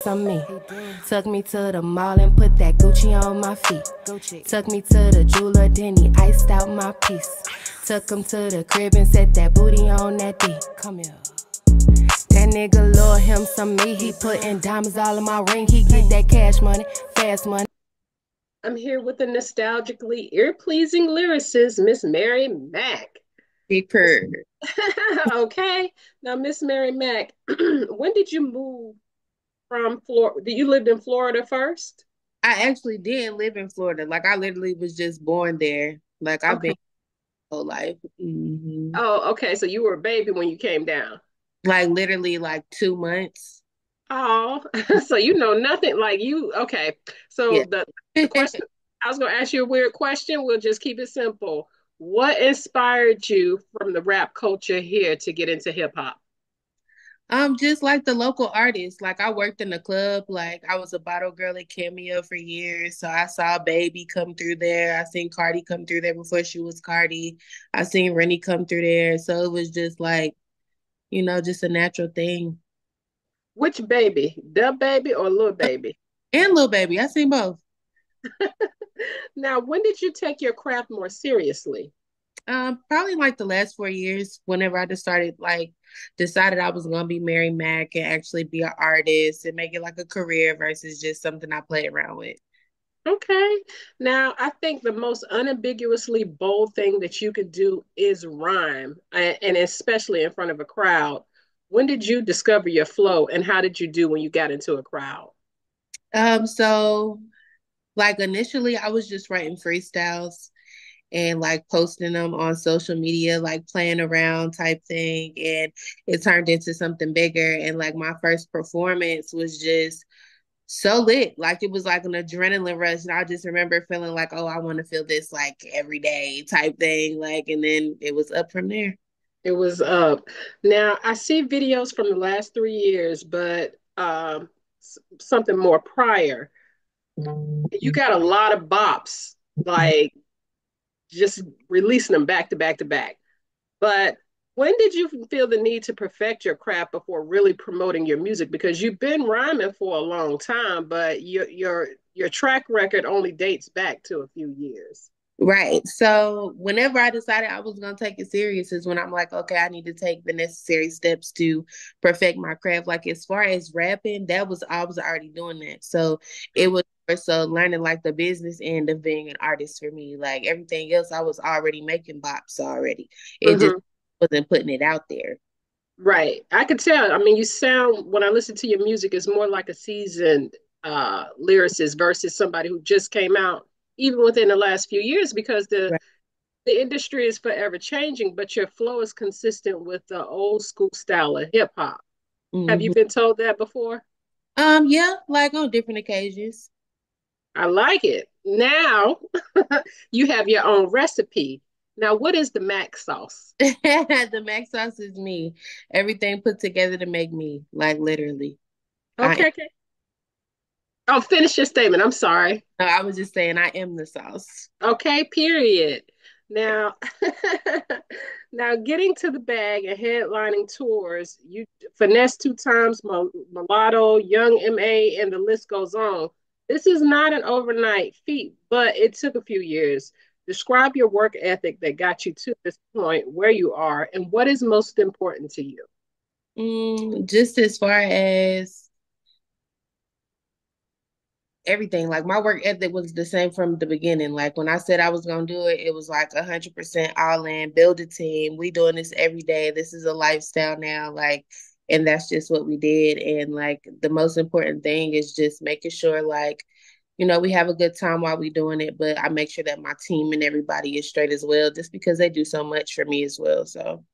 some me. Took me to the mall and put that Gucci on my feet. Took me to the jeweler, then he iced out my piece. Took him to the crib and set that booty on that D. Come here. That nigga love him some me. He putting diamonds all in my ring. He get that cash money, fast money. I'm here with the nostalgically ear-pleasing lyricist, Miss MaryMack. Big purr. Okay. Now, Miss MaryMack, when did you move from Florida? Did you live in Florida first? I actually did live in Florida. Like I literally was just born there. Like I've Okay. been my whole life. Oh, okay. So you were a baby when you came down. Like literally like 2 months. Oh, so you know nothing like you. Okay. So Yeah. the question I was going to ask you a weird question. We'll just keep it simple. What inspired you from the rap culture here to get into hip hop? Just like the local artists. Like I worked in the club. Like I was a bottle girl at Cameo for years. So I saw Baby come through there. I seen Cardi come through there before she was Cardi. I seen Rennie come through there. So it was just like, just a natural thing. Which baby? The baby or little baby? And Lil Baby. I seen both. Now, when did you take your craft more seriously? Probably like the last 4 years, whenever I just started like decided I was gonna be Mary Mack and actually be an artist and make it like a career versus just something I play around with. Okay. Now, I think the most unambiguously bold thing that you could do is rhyme, and especially in front of a crowd. When did you discover your flow, and how did you do when you got into a crowd? So like initially I was just writing freestyles and like posting them on social media, like playing around type thing. And it turned into something bigger. And like my first performance was just so lit. Like it was like an adrenaline rush. And I just remember feeling like, oh, I want to feel this like every day type thing. Like, and then it was up from there. It was up. Now, I see videos from the last 3 years, but something more prior. You got a lot of bops, like just releasing them back to back to back. But when did you feel the need to perfect your craft before really promoting your music? Because you've been rhyming for a long time, but your track record only dates back to a few years. Right. So whenever I decided I was gonna take it serious is when I'm like, okay, I need to take the necessary steps to perfect my craft. Like as far as rapping, that was I was already doing that. So it was more so learning like the business end of being an artist for me. Like everything else, I was already making bops already. It just Mhm. wasn't putting it out there. Right. I could tell. I mean, you sound, when I listen to your music, it's more like a seasoned lyricist versus somebody who just came out, even within the last few years, because Right. the industry is forever changing, but your flow is consistent with the old school style of hip hop. Have you Hmm. been told that before? Yeah, like on different occasions. I like it. Now you have your own recipe. Now, what is the Mack sauce? The Mack Sauce is me. Everything put together to make me, like literally. I Okay, okay. Oh, finish your statement. I'm sorry. No, I was just saying I am the sauce. Okay, period. Now, now getting to the bag and headlining tours, you finesse two times, Mulatto, Young MA, and the list goes on. This is not an overnight feat, but it took a few years. Describe your work ethic that got you to this point where you are, and what is most important to you. Just as far as everything, like my work ethic was the same from the beginning. Like when I said I was gonna do it, it was like 100% all in, build a team. We doing this every day. This is a lifestyle now. Like, and that's just what we did. And like the most important thing is just making sure like, we have a good time while we doing it, but I make sure that my team and everybody is straight as well, just because they do so much for me as well. So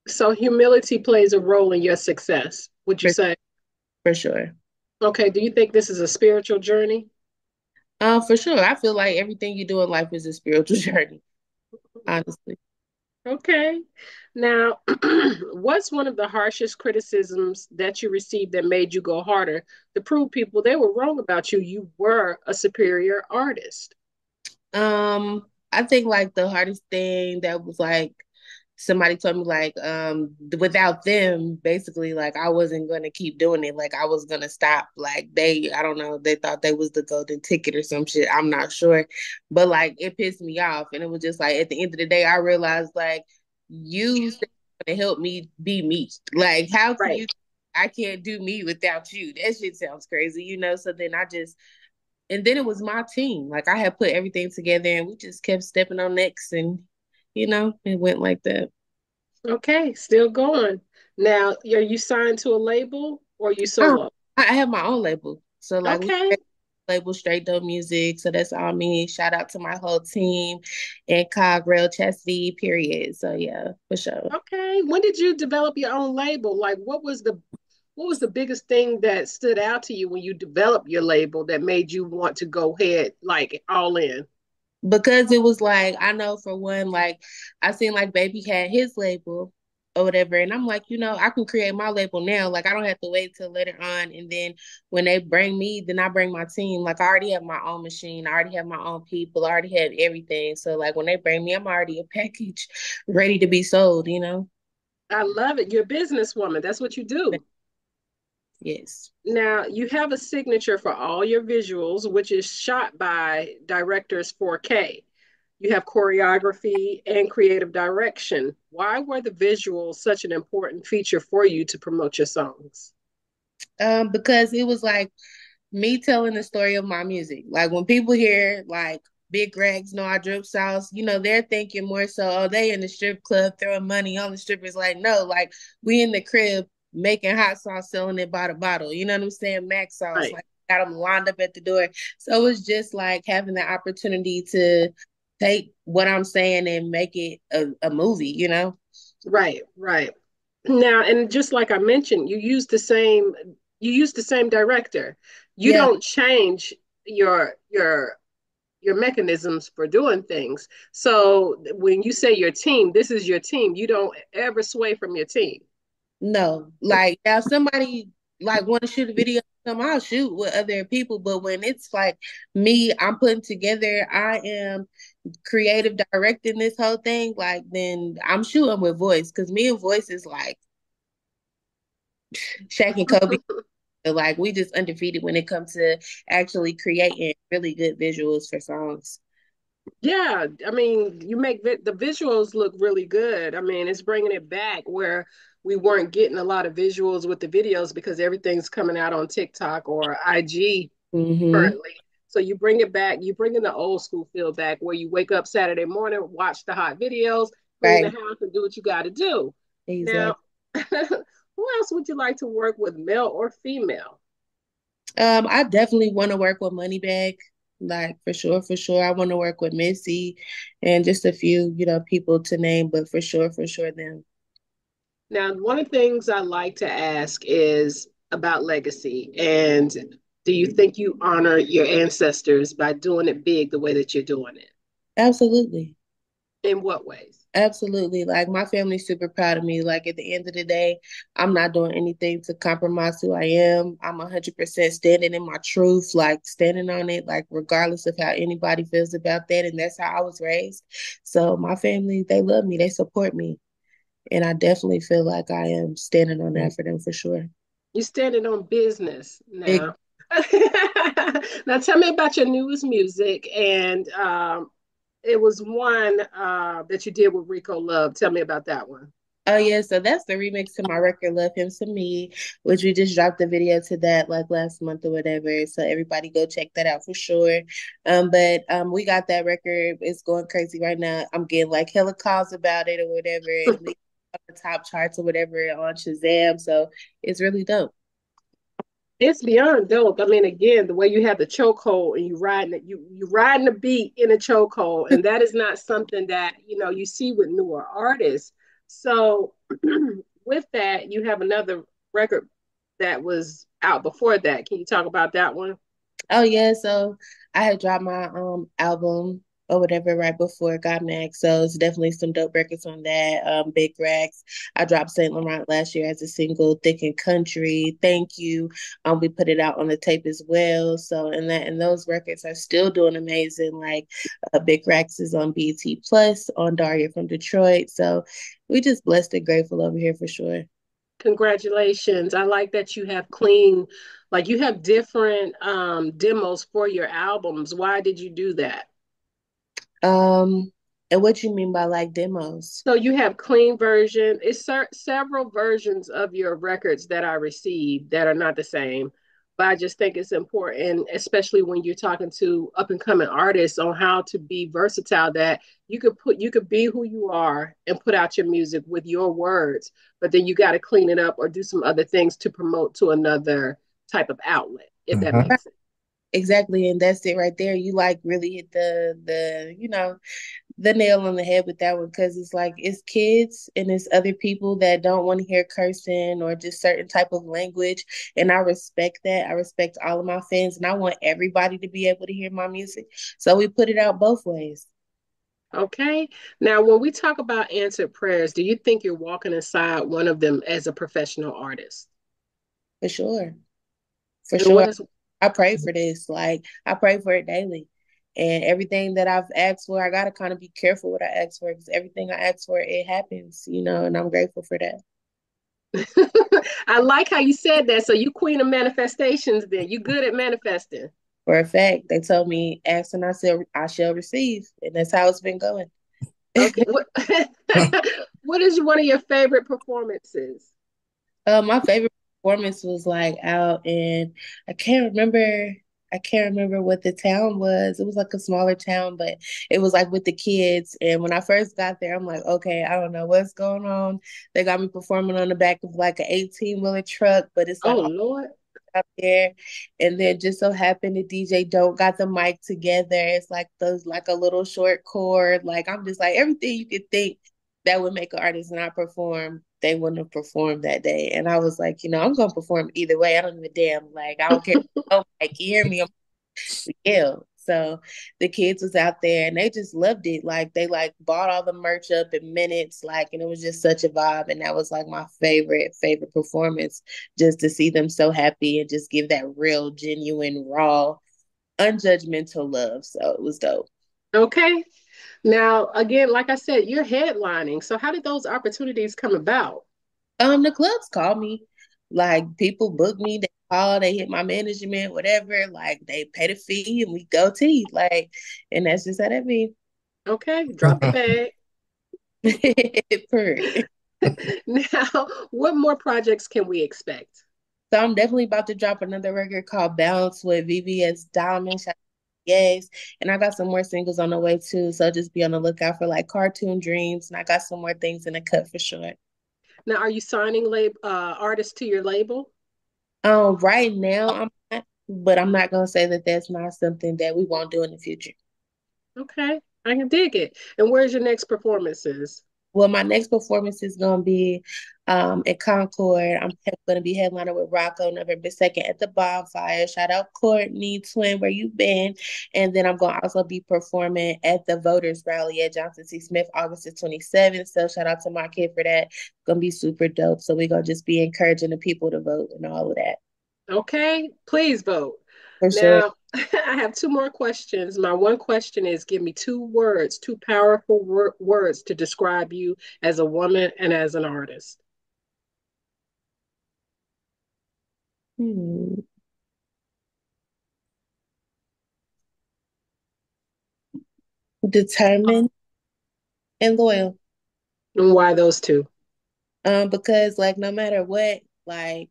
So, humility plays a role in your success, would you for, say? for sure. Okay, do you think this is a spiritual journey? For sure. I feel like everything you do in life is a spiritual journey, honestly. Okay. Now, what's one of the harshest criticisms that you received that made you go harder to prove people they were wrong about you? You were a superior artist. I think like the hardest thing that was like somebody told me like without them, basically like I wasn't gonna keep doing it. Like I was gonna stop. Like I don't know, they thought they was the golden ticket or some shit. I'm not sure. But like it pissed me off. And it was just like at the end of the day, I realized like you said to help me be me. Like how can Right. you I can't do me without you. That shit sounds crazy, you know? So then I just and then it was my team. Like I had put everything together and we just kept stepping on necks and it went like that. Okay, still going. Now, are you signed to a label or you Oh, solo? I have my own label. So like we Okay. label Straight Dope Music. So that's all me. Shout out to my whole team and Cog Rail Chastity, period. So yeah, for sure. Okay. When did you develop your own label? Like what was the biggest thing that stood out to you when you developed your label that made you want to go ahead like all in? Because it was like, I know for one, like I seen like Baby had his label or whatever. And I'm like, I can create my label now. Like I don't have to wait till later on. And then when they bring me, then I bring my team. Like I already have my own machine. I already have my own people. I already have everything. So like when they bring me, I'm already a package ready to be sold. I love it. You're a businesswoman. That's what you do. Yes. Now, you have a signature for all your visuals, which is shot by directors 4K. You have choreography and creative direction. Why were the visuals such an important feature for you to promote your songs? Because it was like me telling the story of my music. Like when people hear like Big Regs know I drip sauce, they're thinking more so, oh, they in the strip club throwing money on the strippers. Like, no, like we in the crib making hot sauce, selling it by the bottle. You know what I'm saying? Mack Sauce, Right, like got them lined up at the door. So it's just like having the opportunity to take what I'm saying and make it a movie. right, right. Now, and just like I mentioned, you use the same director. You Yeah, don't change your mechanisms for doing things. So when you say your team, this is your team. You don't ever sway from your team. no. Like now somebody like want to shoot a video, I'll shoot with other people. But when it's like me, I'm putting together, I am creative directing this whole thing, like then I'm shooting with voice because me and voice is like Shaq and Kobe. Like we just undefeated when it comes to actually creating really good visuals for songs. Yeah, I mean, you make the visuals look really good. I mean, it's bringing it back where we weren't getting a lot of visuals with the videos because everything's coming out on TikTok or IG Mm-hmm. currently. So you bring it back, you bring in the old school feel back where you wake up Saturday morning, watch the hot videos, clean the Right. house, and do what you got to do. Now, Exactly. who else would you like to work with, male or female? I definitely want to work with Moneybag, like for sure, for sure. I want to work with Missy and just a few, people to name, but for sure them. Now, one of the things I like to ask is about legacy. And do you think you honor your ancestors by doing it big the way that you're doing it? Absolutely. In what ways? Absolutely. Like my family's super proud of me. Like at the end of the day, I'm not doing anything to compromise who I am. I'm 100% standing in my truth, like standing on it, like regardless of how anybody feels about that. And that's how I was raised. So my family, they love me, they support me. And I definitely feel like I am standing on that for them for sure. You're standing on business Big, now. Now, tell me about your newest music. And it was one that you did with Ricco Love. Tell me about that one. oh yeah, so that's the remix to my record Love Him to Me, which we just dropped the video to that like last month or whatever. So everybody go check that out for sure. But we got that record. It's going crazy right now. I'm getting like hella calls about it or whatever. It's on the top charts or whatever on Shazam. So it's really dope. It's beyond dope. I mean, again, the way you have the chokehold and you riding it, you riding the beat in a chokehold, and that is not something that you see with newer artists. So, with that, you have another record that was out before that. Can you talk about that one? Oh yeah, so I had dropped my album or whatever right before it got Mack. So it's definitely some dope records on that. Big Racks. I dropped Saint Laurent last year as a single, Thick and Country. Thank you. We put it out on the tape as well. So and those records are still doing amazing. Like Big Racks is on BT Plus on Daria from Detroit. So we just blessed and grateful over here for sure. Congratulations. I like that you have clean, like you have different demos for your albums. Why did you do that? Um, and what you mean by like demos? So you have clean version. It's several versions of your records that I received that are not the same. But I just think it's important, especially when you're talking to up and coming artists on how to be versatile, that you could be who you are and put out your music with your words, but then you got to clean it up or do some other things to promote to another type of outlet, if that Mhm. makes sense. Exactly, and that's it right there. You like really hit the nail on the head with that one because it's like it's kids and it's other people that don't want to hear cursing or just certain type of language, and I respect that. I respect all of my fans, and I want everybody to be able to hear my music. So we put it out both ways Okay. Now, when we talk about answered prayers, do you think you're walking inside one of them as a professional artist? for sure. For And what sure. is I pray for this. Like I pray for it daily. And everything that I've asked for, I gotta kind of be careful what I ask for because everything I ask for, it happens, and I'm grateful for that. I like how you said that. So you queen of manifestations then. You good at manifesting. For a fact, they told me, ask and I shall receive. And that's how it's been going. Okay. What what is one of your favorite performances? My favorite performance was like out in I can't remember I can't remember what the town was. It was like a smaller town, but it was like with the kids. And when I first got there, I'm like, okay, I don't know what's going on. They got me performing on the back of like an 18-wheeler truck, but it's like Oh Lord. out there. And then just so happened the DJ don't got the mic together. It's like those like a little short chord. Like I'm just like everything you could think that would make an artist not perform, they wouldn't have performed that day. And I was like, I'm gonna perform either way. I don't give a damn. Like I don't care. Oh, like you hear me, I'm yeah. So the kids was out there and they just loved it. Like they like bought all the merch up in minutes, like, and it was just such a vibe. And that was like my favorite performance, just to see them so happy and just give that real, genuine, raw, unjudgmental love. So it was dope. Okay. Now, again, like I said, you're headlining. So how did those opportunities come about? The clubs called me. Like people book me, they call, they hit my management, whatever. Like they pay the fee and we go tea. Like, and that's just how that be. Okay, drop the bag. Per. Now, what more projects can we expect? So I'm definitely about to drop another record called Bounce with VVS Diamond. Shout out to Yes. And I got some more singles on the way too. So just be on the lookout for like Cartoon Dreams. And I got some more things in the cut for sure. Now, are you signing artists to your label? Right now I'm not, but I'm not gonna say that that's not something that we won't do in the future. Okay, I can dig it. And where's your next performances? Well, my next performance is going to be at Concord. I'm going to be headliner with Rocco November 2nd at the Bonfire. Shout out Courtney, twin, where you been? And then I'm going to also be performing at the Voters Rally at Johnson C. Smith August the 27th. So shout out to my kid for that. Going to be super dope. So we're going to just be encouraging the people to vote and all of that. Okay, please vote. For sure. Now, I have two more questions. My one question is give me two words, two powerful words to describe you as a woman and as an artist. Hmm. Determined and loyal. And why those two? Because like no matter what, like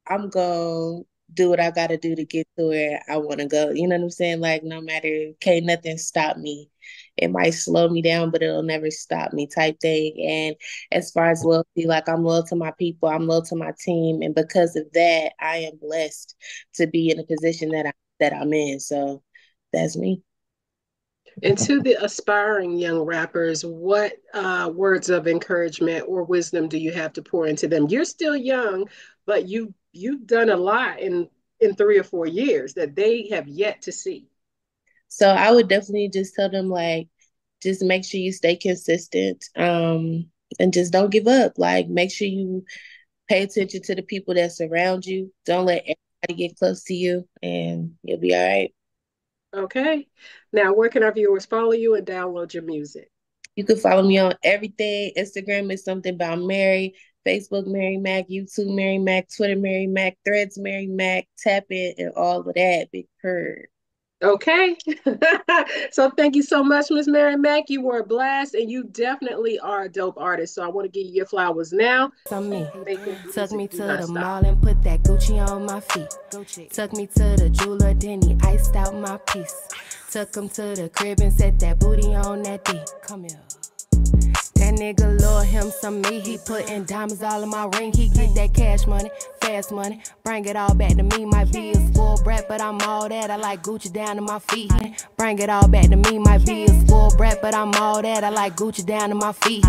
I'm gonna do what I gotta do to get to where I wanna go. You know what I'm saying? Like no matter, can't nothing stop me. It might slow me down, but it'll never stop me type thing. And as far as loyalty, like I'm loyal to my people, I'm loyal to my team. And because of that, I am blessed to be in a position that I'm in. So that's me. And to the aspiring young rappers, what words of encouragement or wisdom do you have to pour into them? You're still young, but you've done a lot in 3 or 4 years that they have yet to see. So I would definitely just tell them like, just make sure you stay consistent, and just don't give up. Like, make sure you pay attention to the people that surround you. Don't let everybody get close to you, and you'll be all right. Okay. Now, where can our viewers follow you and download your music? You can follow me on everything. Instagram is something about Mary. Facebook, MaryMack. YouTube, MaryMack. Twitter, MaryMack. Threads, MaryMack. Tap it and all of that. Big purr. Okay. So thank you so much, Miss MaryMack. You were a blast and you definitely are a dope artist. So I want to give you your flowers now. On me. Making Took me music do to not the stop. mall and put that Gucci on my feet. Took me to the jeweler, then he iced out my piece. Took him to the crib and set that booty on that D. Come here. That nigga love him some me. He putting diamonds all in my ring. He get that cash money, fast money. Bring it all back to me. Might be a spoiled brat, but I'm all that. I like Gucci down to my feet. Bring it all back to me. Might be a spoiled brat, but I'm all that. I like Gucci down to my feet.